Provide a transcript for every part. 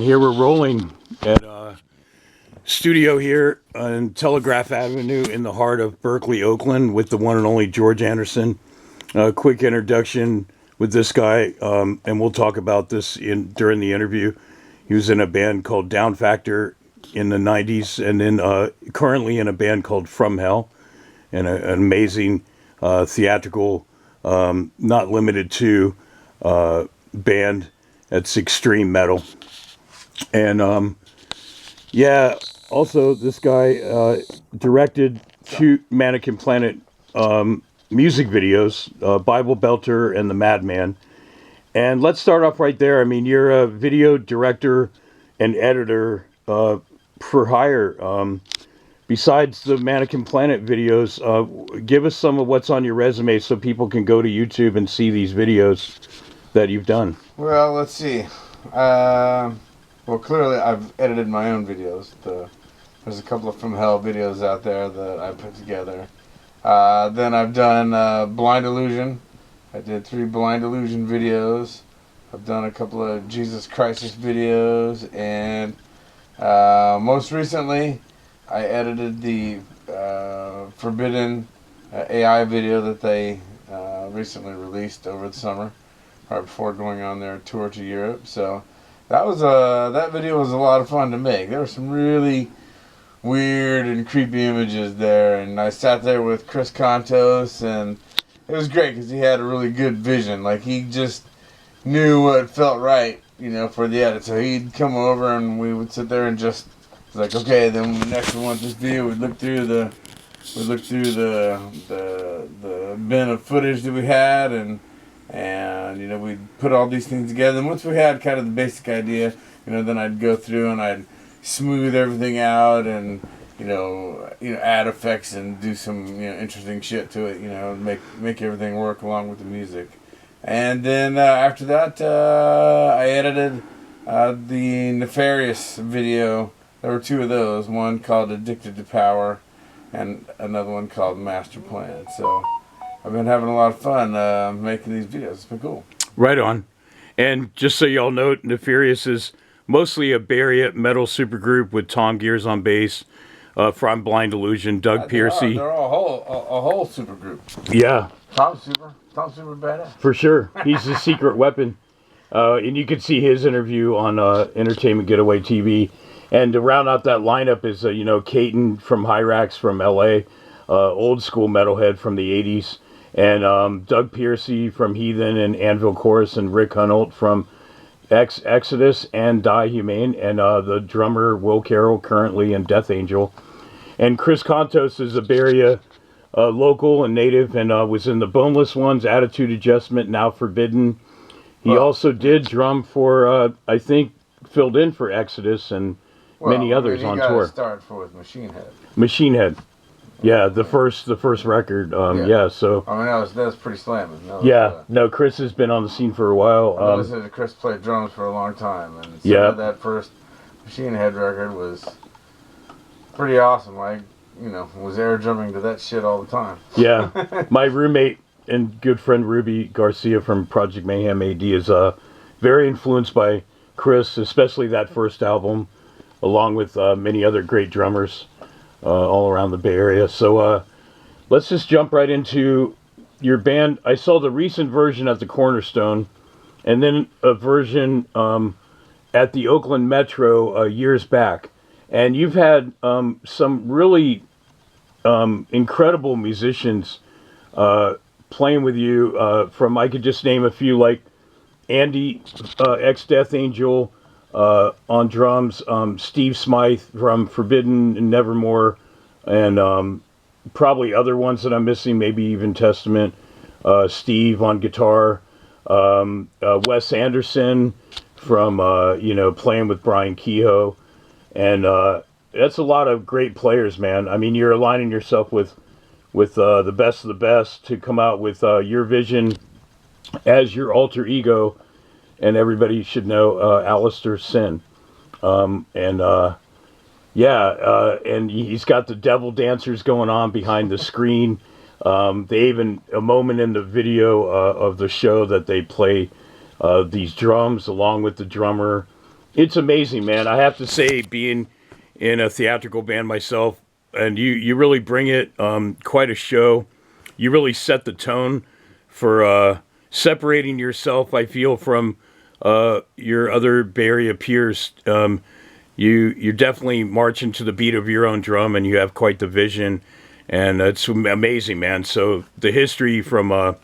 Here we're rolling at studio here on Telegraph Avenue in the heart of Berkeley, Oakland, with the one and only George Anderson. Quick introduction with this guy, and we'll talk about this during the interview. He was in a band called Down Factor in the 90s, and then currently in a band called From Hell, and an amazing theatrical, not limited to, band that's extreme metal. And yeah, also this guy directed two Mannequin Planet music videos, Bible Belter and The Madman. And let's start off right there. I mean, you're a video director and editor for hire. Besides the Mannequin Planet videos, give us some of what's on your resume so people can go to YouTube and see these videos that you've done. Well, let's see. Well, clearly I've edited my own videos. There's a couple of From Hell videos out there that I put together. Then I've done Blind Illusion. I did 3 Blind Illusion videos. I've done a couple of Jesus Crisis videos. And most recently, I edited the Forbidden AI video that they recently released over the summer, right before going on their tour to Europe. So that video was a lot of fun to make. There were some really weird and creepy images there, and I sat there with Chris Contos, and it was great because he had a really good vision. Like, he just knew what felt right, for the edit. So he'd come over and we would sit there and just like, okay, then next we want this video. We'd look through the bin of footage that we had, and we'd put all these things together. And once we had kind of the basic idea, then I'd go through and I'd smooth everything out, and add effects and do some interesting shit to it, make everything work along with the music. And then after that, I edited the Nefarious video. There were 2 of those, one called Addicted to Power and another one called Master Plan. So I've been having a lot of fun making these videos. It's been cool. Right on. And just so y'all know, Nefarious is mostly a Bay Area metal supergroup with Tom Gears on bass, from Blind Illusion, Doug Piercy. They're all a whole supergroup. Yeah. Tom's super badass. For sure. He's the secret weapon. And you can see his interview on Entertainment Getaway TV. And to round out that lineup is, Caton from Hyrax from L.A., old school metalhead from the 80s, and Doug Piercy from Heathen and Anvil Chorus, and Rick Hunolt from Exodus and Die Humane, and the drummer Will Carroll currently in Death Angel. And Chris Contos is a Bay Area local and native, and was in the Boneless Ones, Attitude Adjustment, Now Forbidden. He also did drum for, I think, filled in for Exodus and many others on tour. Start with Machine Head. Machine Head, yeah, the first record. Yeah. So I mean, that was pretty slamming. No, Chris has been on the scene for a while. I listened to Chris play drums for a long time, and that first Machine Head record was pretty awesome. I, was air drumming to that shit all the time. Yeah, my roommate and good friend Ruby Garcia from Project Mayhem AD is very influenced by Chris, especially that first album, along with many other great drummers all around the Bay Area. So let's just jump right into your band. I saw the recent version at the Cornerstone, and then a version at the Oakland Metro years back. And you've had some really incredible musicians playing with you. From, I could just name a few, like Andy, ex-Death Angel, on drums, Steve Smythe from Forbidden and Nevermore, and probably other ones that I'm missing, maybe even Testament, Steve on guitar, Wes Anderson from, playing with Brian Kehoe, and that's a lot of great players, man. I mean, you're aligning yourself with the best of the best to come out with your vision as your alter ego. And everybody should know Alistair Sin. And he's got the devil dancers going on behind the screen. They even, a moment in the video of the show that they play these drums along with the drummer It's amazing, man. I have to say, being in a theatrical band myself, and you really bring it. Quite a show. You really set the tone for separating yourself, I feel, from your other Bay Area peers. You definitely march into the beat of your own drum, and you have quite the vision, and it's amazing, man. So the history from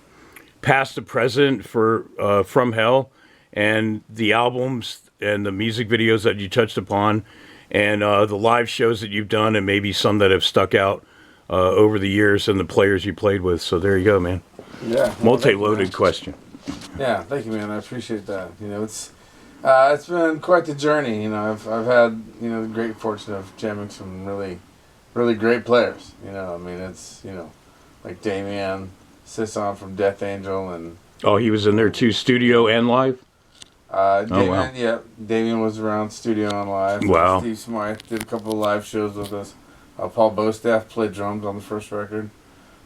past to present for From Hell, and the albums and the music videos that you touched upon, and the live shows that you've done, and maybe some that have stuck out over the years, and the players you played with. So there you go, man. Yeah. Well, Multi-loaded question. Yeah, thank you, man. I appreciate that. You know, it's been quite the journey. You know, I've had, you know, the great fortune of jamming some really, really great players. You know, I mean, it's, you know, like Damien Sisson from Death Angel, and Oh, he was in there too, studio and live? Damien, wow. yeah, Damien was around studio and live. Wow. Steve Smythe did a couple of live shows with us. Paul Bostaff played drums on the first record.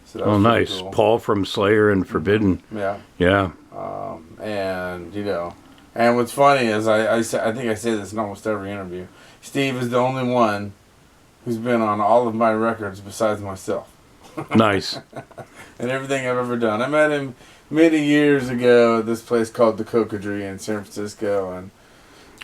So that Oh, was pretty nice. cool. Paul from Slayer and Forbidden. Yeah. Yeah. And you know, and what's funny is I think I say this in almost every interview. Steve is the only one who's been on all of my records besides myself. Nice. And everything I've ever done. I met him many years ago at this place called the Cocodrie in San Francisco, and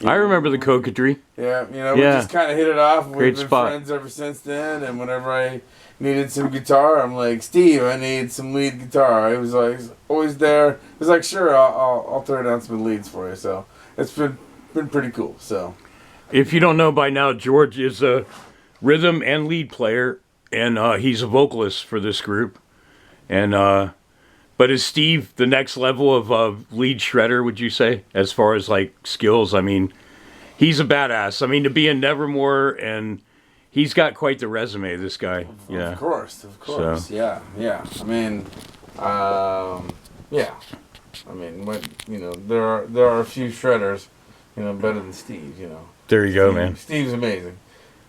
I remember the Cocodrie. yeah, you know, we Yeah. just kind of hit it off. We've Great been spot. friends ever since then. And whenever I needed some guitar, I'm like, Steve, I need some lead guitar. He was like, always there. He was like, sure, I'll throw down some leads for you. So it's been pretty cool. So If you don't know by now, George is a rhythm and lead player, and he's a vocalist for this group. And but is Steve the next level of lead shredder, would you say, as far as like skills? I mean, he's a badass. I mean, to be in Nevermore, and he's got quite the resume, this guy. Yeah. of course. So. Yeah. I mean, yeah. I mean, what, you know, there are a few shredders, you know, better than Steve. You know. There you go, man. Steve's amazing.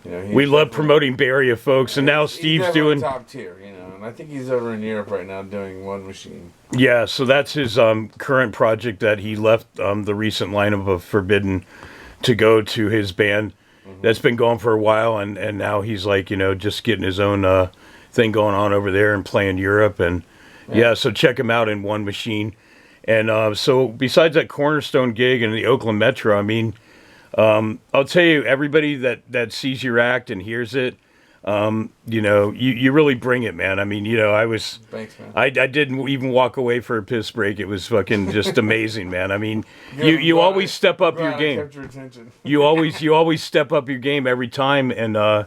You know, We love promoting Bay Area folks, and now he's Steve's definitely doing. top tier, you know, and I think he's over in Europe right now doing One Machine. Yeah, so that's his current project that he left the recent lineup of Forbidden to go to his band. That's been going for a while, and now he's like, you know, just getting his own thing going on over there and playing Europe. And yeah, so check him out in One Machine. And so besides that Cornerstone gig in the Oakland Metro, I mean, I'll tell you, everybody that sees your act and hears it, you know, you really bring it, man. I mean, you know, Thanks, man. I didn't even walk away for a piss break. It was fucking just amazing, man. I mean, you always step up your game. Kept your attention. You always step up your game every time, and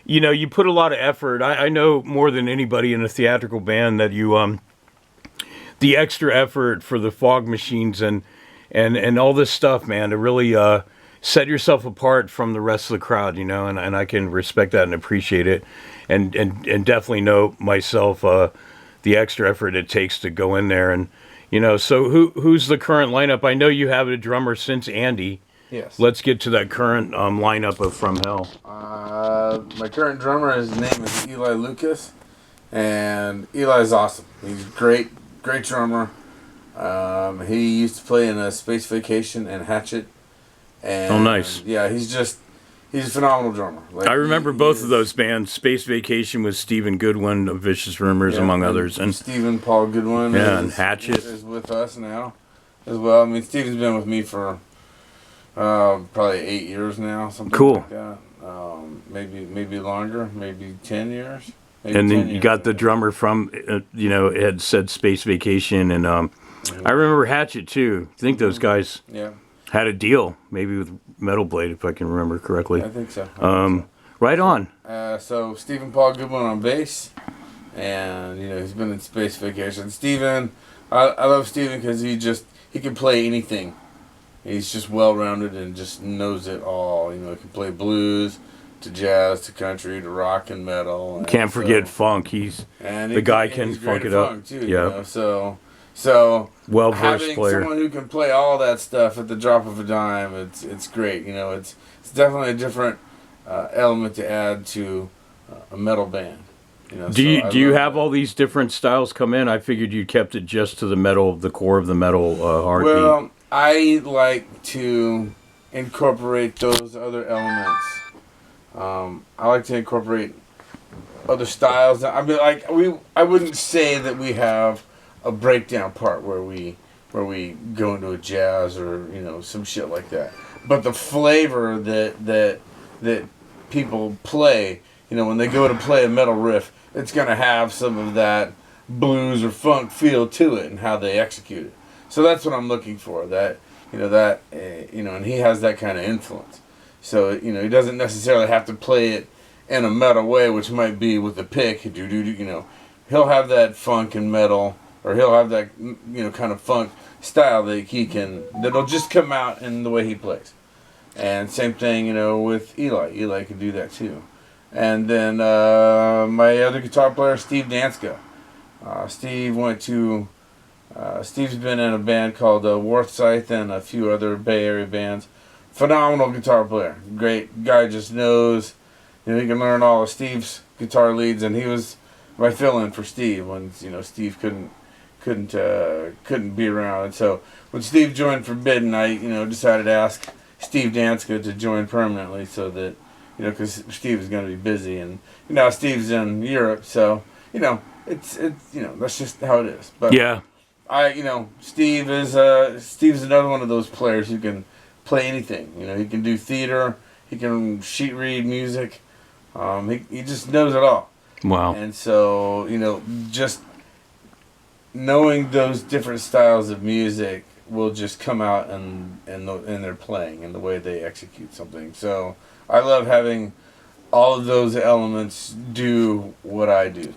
you know, you put a lot of effort. I know more than anybody in a theatrical band that you the extra effort for the fog machines and all this stuff, man, to really set yourself apart from the rest of the crowd, you know, and I can respect that and appreciate it, and definitely know myself the extra effort it takes to go in there. And you know, so who's the current lineup? I know you have a drummer since Andy. Yes. Let's get to that current lineup of From Hell. My current drummer, his name is Eli Lucas, and Eli's awesome. He's great drummer. He used to play in a Space Vacation and Hatchet. And, Oh, nice. Yeah, he's a phenomenal drummer. Like, I remember he both is- of those bands. Space Vacation with Stephen Goodwin of Vicious Rumors, yeah, among others. And Stephen Paul Goodwin and Hatchet. is with us now as well. I mean, Stephen's been with me for probably 8 years now, something Cool. like that. Maybe longer, maybe 10 years. Maybe and 10 then you years. got the drummer from, you know, it had said Space Vacation. And I remember Hatchet, too. I think those guys Yeah, had a deal, maybe with Metal Blade, if I can remember correctly. I think so. Right on. So Stephen Paul Goodwin on bass, and you know he's been in Space Vacation. Stephen, I love Stephen because he can play anything. He's just well rounded and just knows it all. You know, he can play blues to jazz to country to rock and metal. And Can't forget funk. He's and the guy he's can great funk at it up. funk, too, Yeah. you know, so well-versed having player. someone who can play all that stuff at the drop of a dime, it's great. You know, it's definitely a different element to add to a metal band. You know, Do I you love have that. all these different styles come in? I figured you kept it just to the metal, the core of the metal heartbeat. Well, I like to incorporate those other elements. I like to incorporate other styles. I mean, I wouldn't say that we have a breakdown part where we go into a jazz or some shit like that. But the flavor that people play, when they go to play a metal riff, it's gonna have some of that blues or funk feel to it and how they execute it. So that's what I'm looking for. And he has that kind of influence. So he doesn't necessarily have to play it in a metal way, which might be with a pick. He'll have that funk and metal, or he'll have that kind of funk style that'll just come out in the way he plays. And same thing, with Eli. Eli could do that too. And then my other guitar player, Steve Danska. Steve's been in a band called Warthscythe and a few other Bay Area bands. Phenomenal guitar player. Great guy, just knows. He can learn all of Steve's guitar leads, and he was my fill-in for Steve when Steve couldn't be around. And so when Steve joined Forbidden, I decided to ask Steve Danska to join permanently, so that because Steve is going to be busy, and Steve's in Europe, so it's that's just how it is. But yeah, Steve's another one of those players who can play anything. He can do theater, he can sheet read music. He just knows it all. Wow. And so just knowing those different styles of music will just come out in their playing and the way they execute something. So I love having all of those elements do what I do.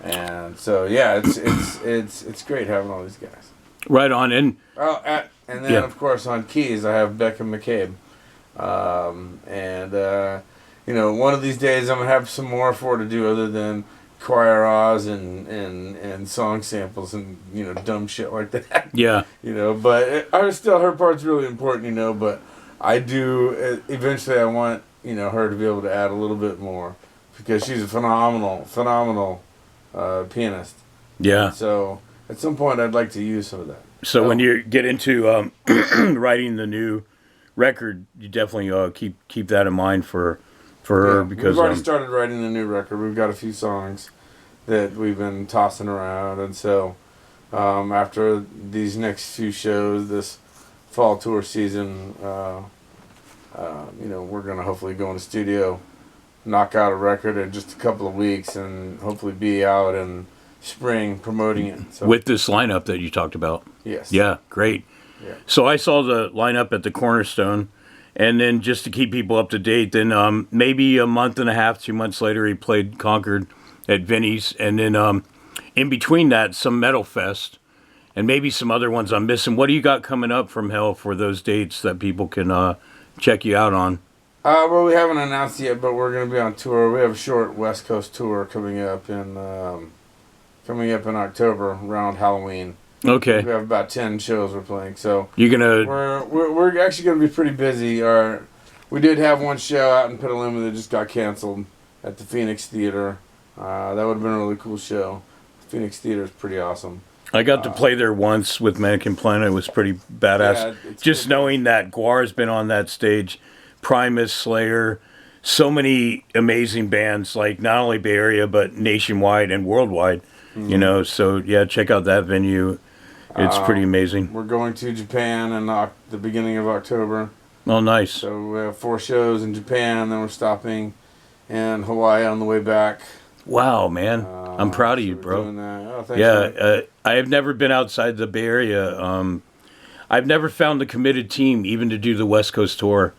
And so yeah, it's great having all these guys. Right on. And then of course on keys I have Becca McCabe, one of these days I'm gonna have some more for her to do other than choir ahs and song samples and dumb shit like that. Yeah. But her part's really important. But I do eventually I want her to be able to add a little bit more, because she's a phenomenal pianist. Yeah. So at some point I'd like to use some of that. So when you get into writing the new record, you definitely keep that in mind for her, because we've already started writing the new record. We've got a few songs that we've been tossing around, and so after these next few shows, this fall tour season, we're gonna hopefully go in the studio, knock out a record in just a couple of weeks, and hopefully be out in spring promoting it. So, with this lineup that you talked about. Yes. Yeah, great. Yeah. So I saw the lineup at the Cornerstone, and then just to keep people up to date, then maybe a month and a half, 2 months later, he played Concord at Vinny's, and then in between that, some Metal Fest, and maybe some other ones I'm missing. What do you got coming up from Hell for those dates that people can check you out on? Well, we haven't announced yet, but we're going to be on tour. We have a short West Coast tour coming up in October around Halloween. Okay. We have about 10 shows we're playing, so you're gonna. We're actually going to be pretty busy. We did have one show out in Petaluma that just got canceled at the Phoenix Theater. That would have been a really cool show. Phoenix Theater is pretty awesome. I got to play there once with Mannequin Planet. It was pretty badass. Yeah, just knowing that Guar's been on that stage, Primus, Slayer, so many amazing bands, like not only Bay Area but nationwide and worldwide. Mm-hmm. So yeah, check out that venue. It's pretty amazing. We're going to Japan in the beginning of October. Oh, nice. So we have 4 shows in Japan, then we're stopping in Hawaii on the way back. Wow, man. I'm proud of you, bro. Doing that. Oh, thanks, yeah, I have never been outside the Bay Area. I've never found the committed team even to do the West Coast tour.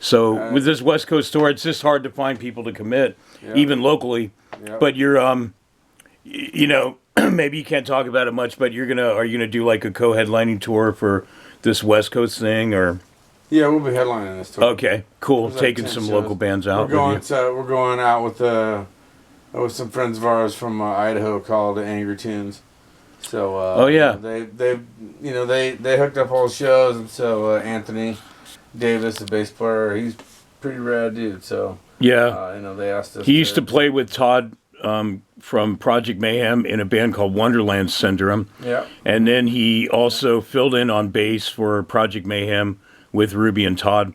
So with this West Coast tour, it's just hard to find people to commit, even locally. Yep. But you're, maybe you can't talk about it much, but are you gonna do like a co-headlining tour for this West Coast thing, or? Yeah, we'll be headlining this tour. Okay, cool. Taking some local bands out. We're going out with some friends of ours from Idaho called Angry Tunes. So they hooked up all the shows, and so Anthony Davis, the bass player, he's pretty rad dude. So yeah, they asked us. He used to play with Todd from Project Mayhem in a band called Wonderland Syndrome. Yeah. And then he also filled in on bass for Project Mayhem with Ruby and Todd.